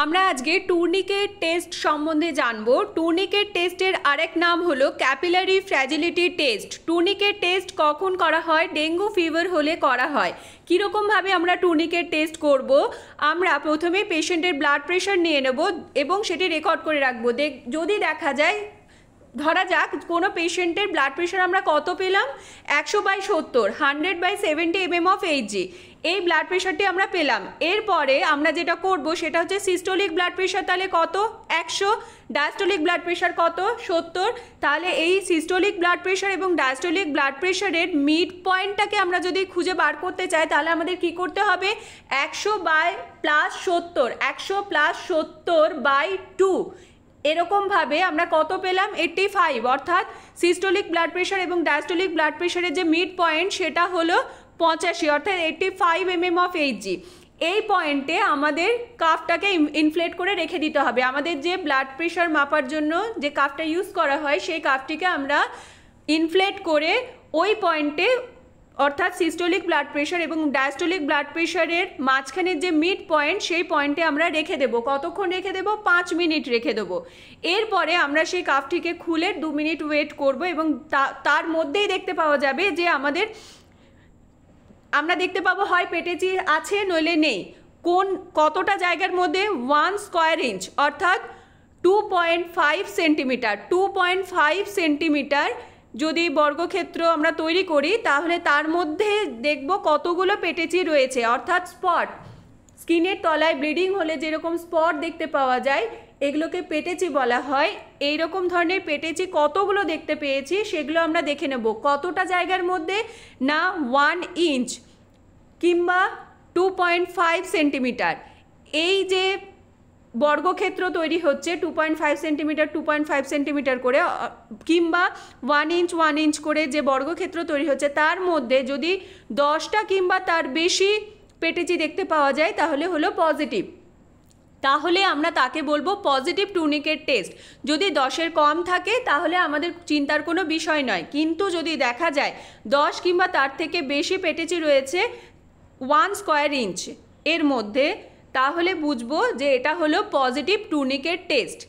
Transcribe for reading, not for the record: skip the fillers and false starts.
আমরা আজকে টুর্নিকেট টেস্ট সম্বন্ধে জানবো। টুর্নিকেট টেস্টের আরেক নাম হলো ক্যাপিলারি ফ্র্যাজিলিটি টেস্ট। টুর্নিকেট টেস্ট কখন করা হয়? ডেঙ্গু ফিভার হলে করা হয়। কীরকমভাবে আমরা টুর্নিকেট টেস্ট করব? আমরা প্রথমে পেশেন্টের ব্লাড প্রেশার নিয়ে নেব এবং সেটি রেকর্ড করে রাখবো। যদি দেখা যায়, ধরা যাক কোনো পেশেন্টের ব্লাড প্রেশার আমরা কত পেলাম, 100/70, 100/70 mm of Hg, এই ব্লাড প্রেশারটি আমরা পেলাম। এরপরে আমরা যেটা করব সেটা হচ্ছে সিস্টোলিক ব্লাড প্রেশার তাহলে কত, 100, ডায়াস্টোলিক ব্লাড প্রেশার কত, 70। তাহলে এই সিস্টোলিক ব্লাড প্রেশার এবং ডায়াস্টোলিক ব্লাড প্রেশারের মিড পয়েন্টটাকে আমরা যদি খুঁজে বার করতে চাই তাহলে আমাদের কি করতে হবে, 100/+70, 100+70/2, এরকমভাবে আমরা কত পেলাম, 85। অর্থাৎ সিস্টোলিক ব্লাড প্রেশার এবং ডায়াস্টোলিক ব্লাড প্রেশারের যে মিড পয়েন্ট সেটা হলো 85, অর্থাৎ 85 mm of Hg। এই পয়েন্টে আমাদের কাফটাকে ইনফ্লেট করে রেখে দিতে হবে। আমাদের যে ব্লাড প্রেশার মাপার জন্য যে কাফটা ইউজ করা হয় সেই কাফটিকে আমরা ইনফ্লেট করে ওই পয়েন্টে, অর্থাৎ সিস্টোলিক ব্লাড প্রেশার এবং ডায়াস্টোলিক ব্লাড প্রেশারের মাঝখানের যে মিড পয়েন্ট সেই পয়েন্টে আমরা রেখে দেবো। কতক্ষণ রেখে দেবো? 5 মিনিট রেখে দেবো। এরপরে আমরা সেই কাফটিকে খুলে 2 মিনিট ওয়েট করব এবং তার মধ্যেই দেখতে পাওয়া যাবে যে আমরা দেখতে পাবো হয় পেটেচি আছে নইলে নেই। কতটা জায়গার মধ্যে? 1 স্কোয়ার ইঞ্চ, অর্থাৎ 2.5 সেন্টিমিটার। 2.5 সেন্টিমিটার যদি বর্গক্ষেত্র আমরা তৈরি করি তাহলে তার মধ্যে দেখব কতগুলো পেটেচি রয়েছে, অর্থাৎ স্পট। স্কিনের তলায় ব্লিডিং হলে যেরকম স্পট দেখতে পাওয়া যায় এগুলোকে পেটেচি বলা হয়। এই রকম ধরনের পেটেচি কতগুলো দেখতে পেয়েছি সেগুলো আমরা দেখে নেব। কতটা জায়গার মধ্যে? না 1 ইঞ্চ কিংবা 2.5 সেন্টিমিটার। এই যে বর্গক্ষেত্র তৈরি হচ্ছে 2.5 সেন্টিমিটার 2.5 সেন্টিমিটার করে, কিংবা 1 ইঞ্চ 1 ইঞ্চ করে যে বর্গক্ষেত্র তৈরি হচ্ছে তার মধ্যে যদি 10টা কিংবা তার বেশি পেটেচি দেখতে পাওয়া যায় তাহলে হলো পজিটিভ। তাহলে আমরা তাকে বলবো পজিটিভ টুর্নিকেট টেস্ট। যদি 10-এর কম থাকে তাহলে আমাদের চিন্তার কোনো বিষয় নয়, কিন্তু যদি দেখা যায় 10 কিংবা তার থেকে বেশি পেটেচি রয়েছে 1 স্কোয়ার ইঞ্চ এর মধ্যে, তাহলে বুঝবো যে এটা হলো পজিটিভ টুর্নিকেট টেস্ট।